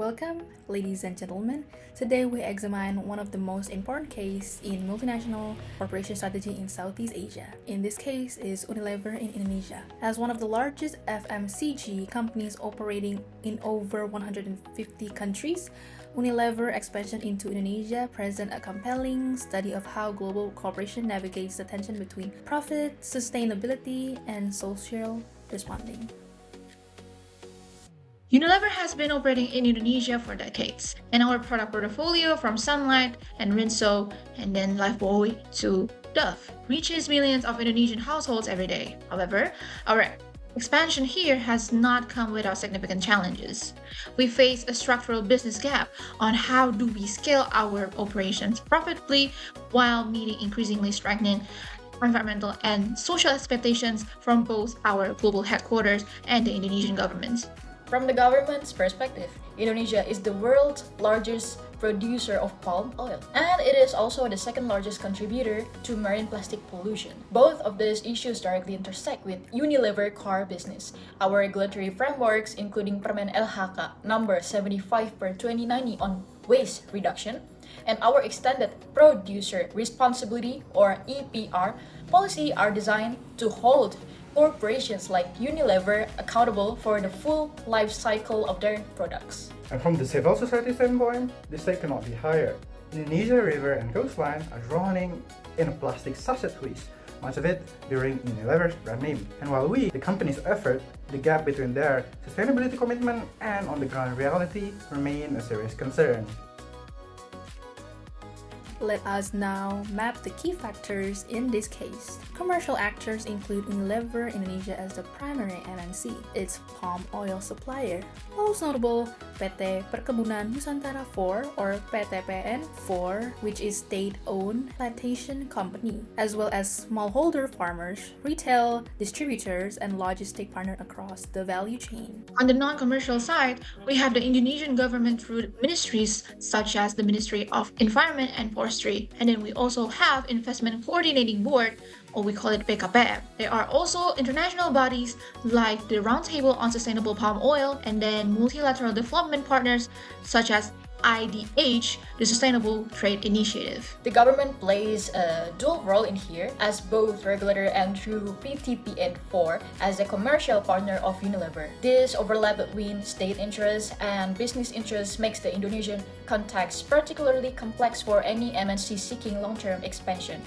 Welcome, ladies and gentlemen. Today we examine one of the most important cases in multinational corporation strategy in Southeast Asia. In this case is Unilever in Indonesia. As one of the largest FMCG companies operating in over 150 countries, Unilever expansion into Indonesia presents a compelling study of how global corporation navigates the tension between profit, sustainability, and social responding. Unilever has been operating in Indonesia for decades, and our product portfolio from Sunlight and Rinso and then Lifebuoy to Dove reaches millions of Indonesian households every day. However, our expansion here has not come without significant challenges. We face a structural business gap on how do we scale our operations profitably while meeting increasingly stringent environmental and social expectations from both our global headquarters and the Indonesian government. From the government's perspective, Indonesia is the world's largest producer of palm oil, and it is also the second largest contributor to marine plastic pollution. Both of these issues directly intersect with Unilever core business. Our regulatory frameworks, including Permen LHK number 75/2090 on waste reduction, and our extended producer responsibility or EPR policy are designed to hold corporations like Unilever accountable for the full life cycle of their products. And from the civil society standpoint, the stake cannot be higher. Indonesia river and coastline are drowning in a plastic sachet waste, much of it bearing Unilever's brand name. And while we, the company's effort, the gap between their sustainability commitment and on-the-ground reality remain a serious concern. Let us now map the key factors in this case. Commercial actors include Unilever Indonesia as the primary MNC, its palm oil supplier. Most notable, PT Perkebunan Nusantara 4 or PTPN 4, which is state-owned plantation company, as well as smallholder farmers, retail, distributors, and logistic partners across the value chain. On the non-commercial side, we have the Indonesian government through ministries such as the Ministry of Environment and Forestry, and then we also have Investment Coordinating Board, or we call it PKPM. There are also international bodies like the Roundtable on Sustainable Palm Oil, and then multilateral development partners such as IDH, the Sustainable Trade Initiative. The government plays a dual role in here as both regulator and through PTPN4 as a commercial partner of Unilever. This overlap between state interests and business interests makes the Indonesian context particularly complex for any MNC seeking long-term expansion.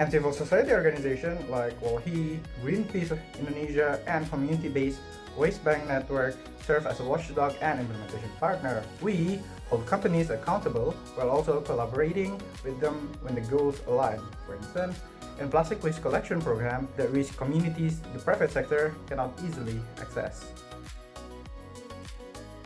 And civil society organizations like WALHI, Greenpeace Indonesia, and community-based Waste Bank Network serve as a watchdog and implementation partner. We hold companies accountable while also collaborating with them when the goals align. For instance, in plastic waste collection programs that reach communities the private sector cannot easily access.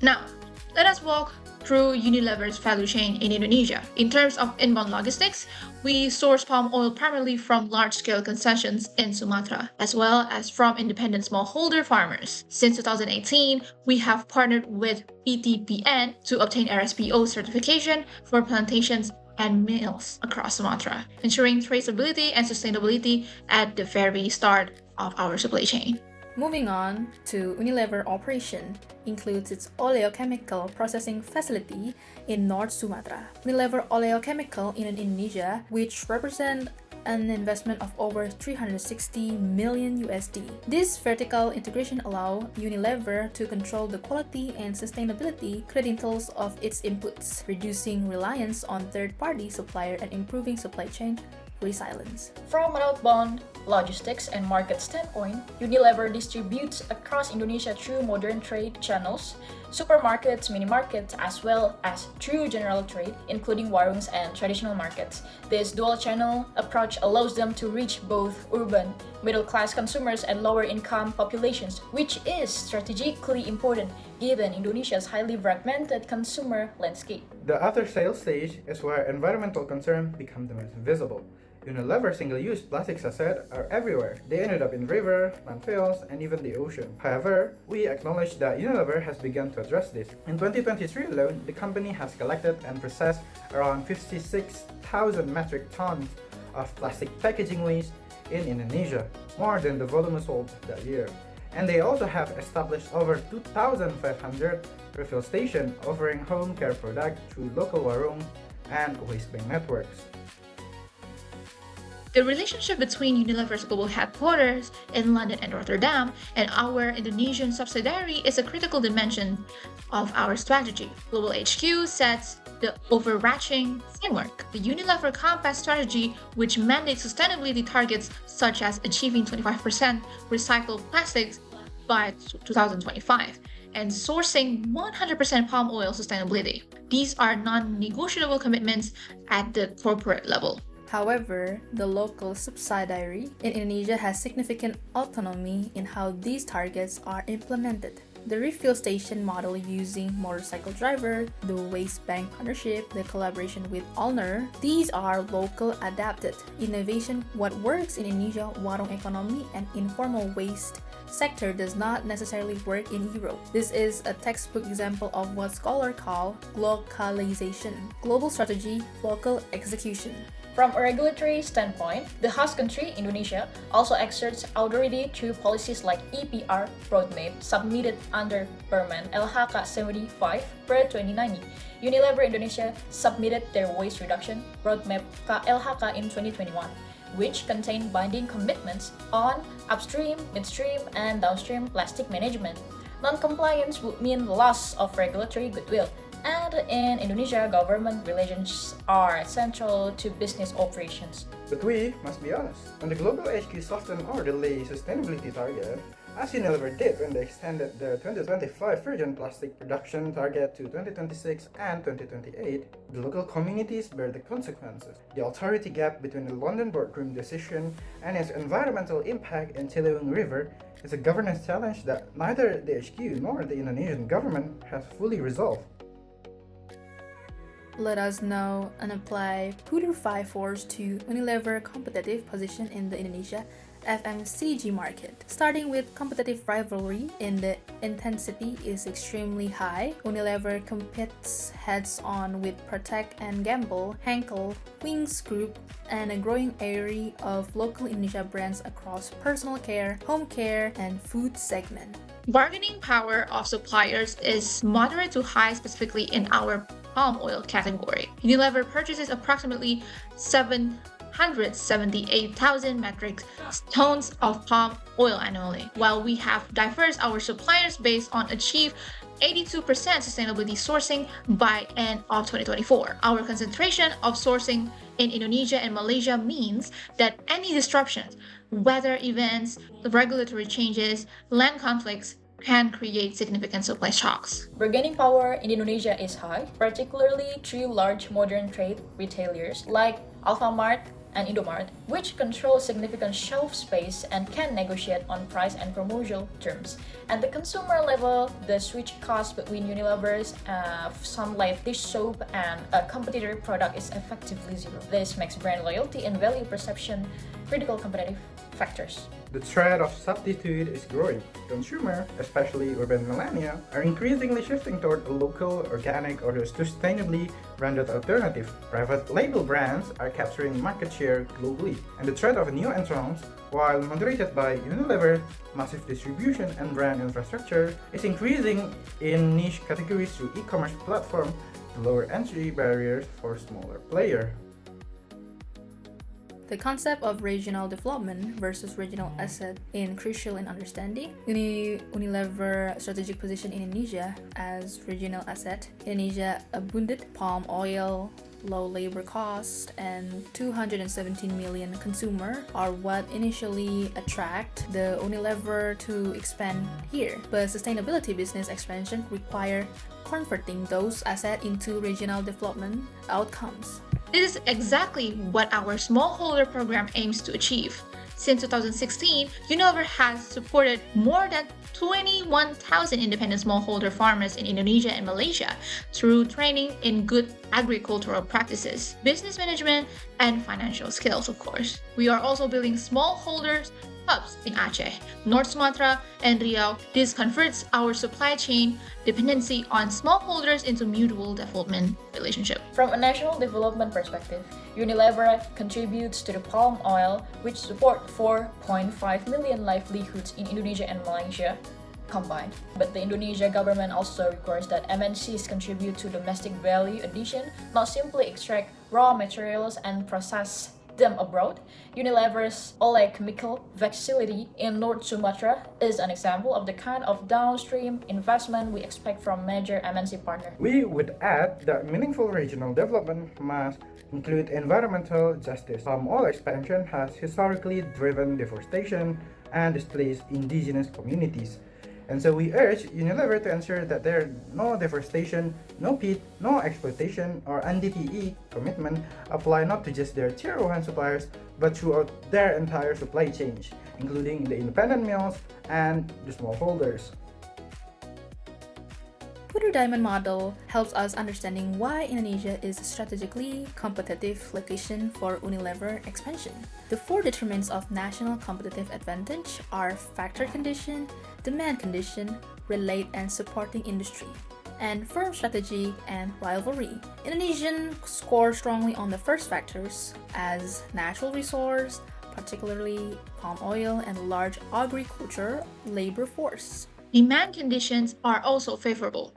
Now, let us walk through Unilever's value chain in Indonesia. In terms of inbound logistics, we source palm oil primarily from large-scale concessions in Sumatra, as well as from independent smallholder farmers. Since 2018, we have partnered with PTPN to obtain RSPO certification for plantations and mills across Sumatra, ensuring traceability and sustainability at the very start of our supply chain. Moving on to Unilever operation includes its oleochemical processing facility in North Sumatra. Unilever Oleochemical in Indonesia, which represent an investment of over 360 million USD. This vertical integration allows Unilever to control the quality and sustainability credentials of its inputs, reducing reliance on third-party suppliers and improving supply chain resilience. From an outbound logistics and market standpoint, Unilever distributes across Indonesia through modern trade channels, supermarkets, mini-markets, as well as through general trade, including warungs and traditional markets. This dual-channel approach allows them to reach both urban, middle-class consumers and lower-income populations, which is strategically important given Indonesia's highly fragmented consumer landscape. The after-sales stage is where environmental concerns become the most visible. Unilever single-use plastic sachets are everywhere. They ended up in rivers, landfills, and even the ocean. However, we acknowledge that Unilever has begun to address this. In 2023 alone, the company has collected and processed around 56,000 metric tons of plastic packaging waste in Indonesia, more than the volume sold that year. And they also have established over 2,500 refill stations offering home care products through local warung and waste bank networks. The relationship between Unilever's global headquarters in London and Rotterdam and our Indonesian subsidiary is a critical dimension of our strategy. Global HQ sets the overarching framework. The Unilever Compass strategy, which mandates sustainability targets such as achieving 25% recycled plastics by 2025 and sourcing 100% palm oil sustainability. These are non-negotiable commitments at the corporate level. However, the local subsidiary in Indonesia has significant autonomy in how these targets are implemented. The refuel station model using motorcycle driver, the waste bank partnership, the collaboration with Allner, these are local adapted innovation. What works in Indonesia warung economy and informal waste sector does not necessarily work in Europe. This is a textbook example of what scholars call glocalization, global strategy, local execution. From a regulatory standpoint, the host country, Indonesia, also exerts authority through policies like EPR roadmap submitted under Permen LHK 75 per 2019. Unilever Indonesia submitted their waste reduction roadmap KLHK in 2021, which contained binding commitments on upstream, midstream, and downstream plastic management. Non-compliance would mean loss of regulatory goodwill. And in Indonesia, government relations are central to business operations. But we must be honest, when the global HQ softened or delay sustainability target, as Unilever did when they extended their 2025 virgin plastic production target to 2026 and 2028, the local communities bear the consequences. The authority gap between the London boardroom decision and its environmental impact in Ciliwung River is a governance challenge that neither the HQ nor the Indonesian government has fully resolved. Let us know and apply Puder-5 force to Unilever competitive position in the Indonesia FMCG market. Starting with competitive rivalry in the intensity is extremely high. Unilever competes heads-on with Protect and Gamble, Henkel, Wings Group, and a growing array of local Indonesia brands across personal care, home care, and food segment. Bargaining power of suppliers is moderate to high, specifically in our palm oil category. Unilever purchases approximately 778,000 metric tons of palm oil annually, while we have diverse our suppliers based on achieve 82% sustainability sourcing by end of 2024. Our concentration of sourcing in Indonesia and Malaysia means that any disruptions, weather events, regulatory changes, land conflicts, can create significant supply shocks. Bargaining power in Indonesia is high, particularly through large modern trade retailers like Alfamart and Indomart, which control significant shelf space and can negotiate on price and promotional terms. At the consumer level, the switch cost between Unilever's Sunlight dish soap and a competitor product is effectively zero. This makes brand loyalty and value perception critical competitive factors. The threat of substitute is growing. Consumers, especially urban millennia, are increasingly shifting toward a local, organic, or sustainably branded alternative. Private label brands are capturing market share globally, and the threat of new entrants, while moderated by Unilever's massive distribution and brand infrastructure, is increasing in niche categories through e-commerce platforms to lower entry barriers for smaller players. The concept of regional development versus regional asset is crucial in understanding Unilever strategic position in Indonesia as regional asset. Indonesia abundant palm oil, low labor cost, and 217 million consumers are what initially attract the Unilever to expand here. But sustainability business expansion require converting those assets into regional development outcomes. This is exactly what our smallholder program aims to achieve. Since 2016, Unilever has supported more than 21,000 independent smallholder farmers in Indonesia and Malaysia through training in good agricultural practices, business management, and financial skills, of course. We are also building smallholders hubs in Aceh, North Sumatra, and Riau. This converts our supply chain dependency on smallholders into mutual development relationship. From a national development perspective, Unilever contributes to the palm oil, which support 4.5 million livelihoods in Indonesia and Malaysia combined. But the Indonesia government also requires that MNCs contribute to domestic value addition, not simply extract raw materials and process them abroad. Unilever's oleochemical facility in North Sumatra is an example of the kind of downstream investment we expect from major MNC partners. We would add that meaningful regional development must include environmental justice. Palm oil expansion has historically driven deforestation and displaced indigenous communities. And so we urge Unilever to ensure that there are no deforestation, no peat, no exploitation, or NDPE commitment apply not to just their tier 1 suppliers, but throughout their entire supply chain, including the independent mills and the smallholders. Putu Diamond model helps us understanding why Indonesia is a strategically competitive location for Unilever expansion. The 4 determinants of national competitive advantage are factor condition, demand condition, relate and supporting industry, and firm strategy and rivalry. Indonesian score strongly on the first factors as natural resource, particularly palm oil and large agriculture labor force. Demand conditions are also favorable.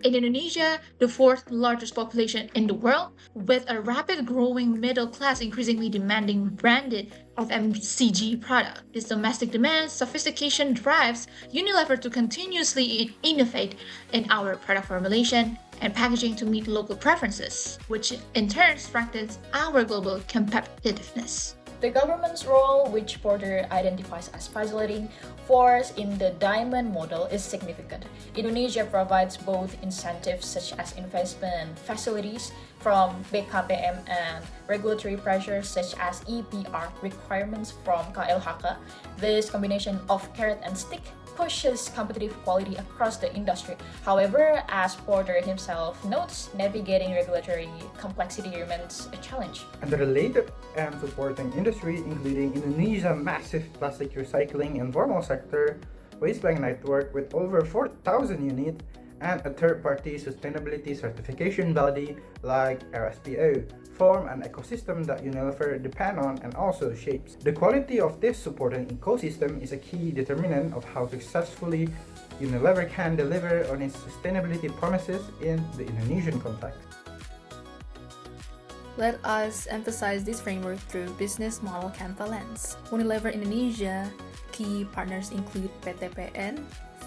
In Indonesia, the 4th largest population in the world, with a rapid growing middle class increasingly demanding branded FMCG product. This domestic demand sophistication drives Unilever to continuously innovate in our product formulation and packaging to meet local preferences, which in turn strengthens our global competitiveness. The government's role, which Porter identifies as facilitating force in the diamond model, is significant. Indonesia provides both incentives such as investment facilities from BKPM and regulatory pressures such as EPR requirements from KLHK. This combination of carrot and stick pushes competitive quality across the industry. However, as Porter himself notes, navigating regulatory complexity remains a challenge. And the related and supporting industry, including Indonesia's massive plastic recycling informal sector, waste bank network with over 4,000 units, and a third-party sustainability certification body like RSPO, form an ecosystem that Unilever depend on and also shapes. The quality of this supporting ecosystem is a key determinant of how successfully Unilever can deliver on its sustainability promises in the Indonesian context. Let us emphasize this framework through business model Canva lens. Unilever Indonesia key partners include PTPN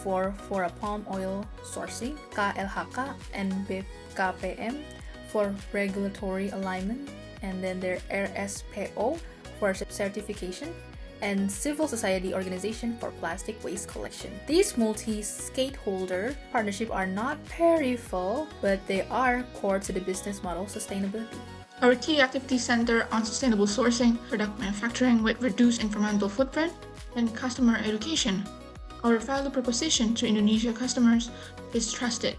for palm oil sourcing, KLHK and BKPM for regulatory alignment, and then their RSPO for certification, and civil society organization for plastic waste collection. These multi-stakeholder partnerships are not peripheral, but they are core to the business model sustainability. Our key activities center on sustainable sourcing, product manufacturing with reduced environmental footprint, and customer education. Our value proposition to Indonesia customers is trusted,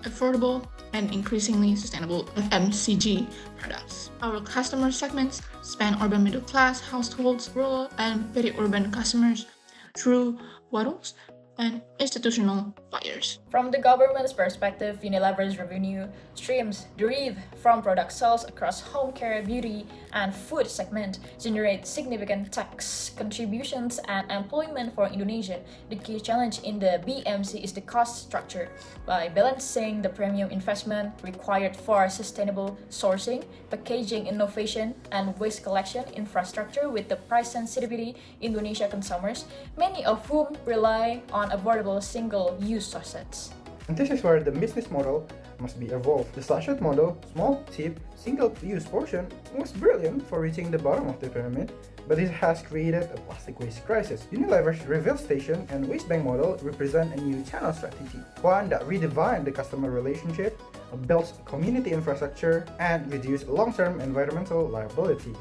affordable, and increasingly sustainable FMCG products. Our customer segments span urban middle class households, rural and peri-urban customers through warungs and institutional buyers. From the government's perspective, Unilever's revenue streams derive from product sales across home care, beauty, and food segment generate significant tax contributions and employment for Indonesia. The key challenge in the BMC is the cost structure. By balancing the premium investment required for sustainable sourcing, packaging innovation, and waste collection infrastructure with the price sensitivity Indonesia consumers, many of whom rely on affordable single-use assets. And this is where the business model must be evolved. The sachet model, small, cheap, single-use portion, was brilliant for reaching the bottom of the pyramid, but it has created a plastic waste crisis. Unilever's refill station and waste bank model represent a new channel strategy, one that redefines the customer relationship, builds community infrastructure, and reduces long-term environmental liability.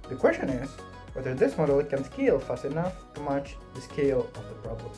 The question is whether this model can scale fast enough to match the scale of the problem.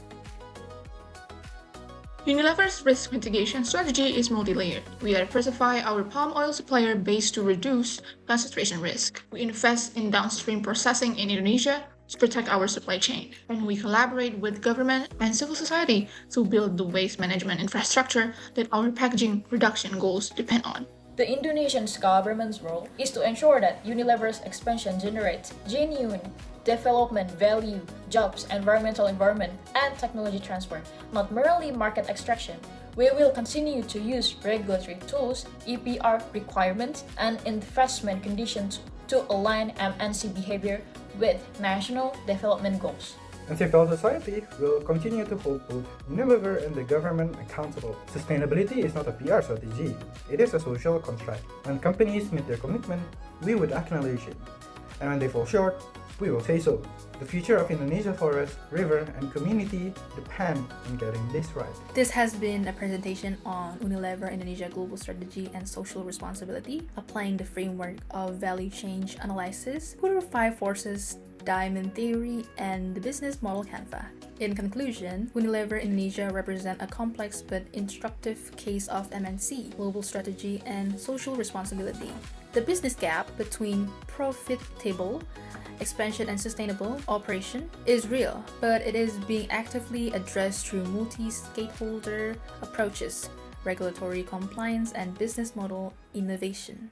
Unilever's risk mitigation strategy is multi-layered. We diversify our palm oil supplier base to reduce concentration risk. We invest in downstream processing in Indonesia to protect our supply chain. And we collaborate with government and civil society to build the waste management infrastructure that our packaging reduction goals depend on. The Indonesian government's role is to ensure that Unilever's expansion generates genuine development value, jobs, environmental environment, and technology transfer, not merely market extraction. We will continue to use regulatory tools, EPR requirements, and investment conditions to align MNC behavior with national development goals. And civil society will continue to hold both Unilever and the government accountable. Sustainability is not a PR strategy, it is a social contract. When companies meet their commitment, we would acknowledge it. And when they fall short, we will say so. The future of Indonesia's forest, river, and community depend on getting this right. This has been a presentation on Unilever Indonesia Global Strategy and Social Responsibility, applying the framework of value chain analysis, Who are 5 forces, Diamond Theory, and the business model Canva. In conclusion, Unilever Indonesia represents a complex but instructive case of MNC, global strategy, and social responsibility. The business gap between profitable expansion and sustainable operation is real, but it is being actively addressed through multi-stakeholder approaches, regulatory compliance, and business model innovation.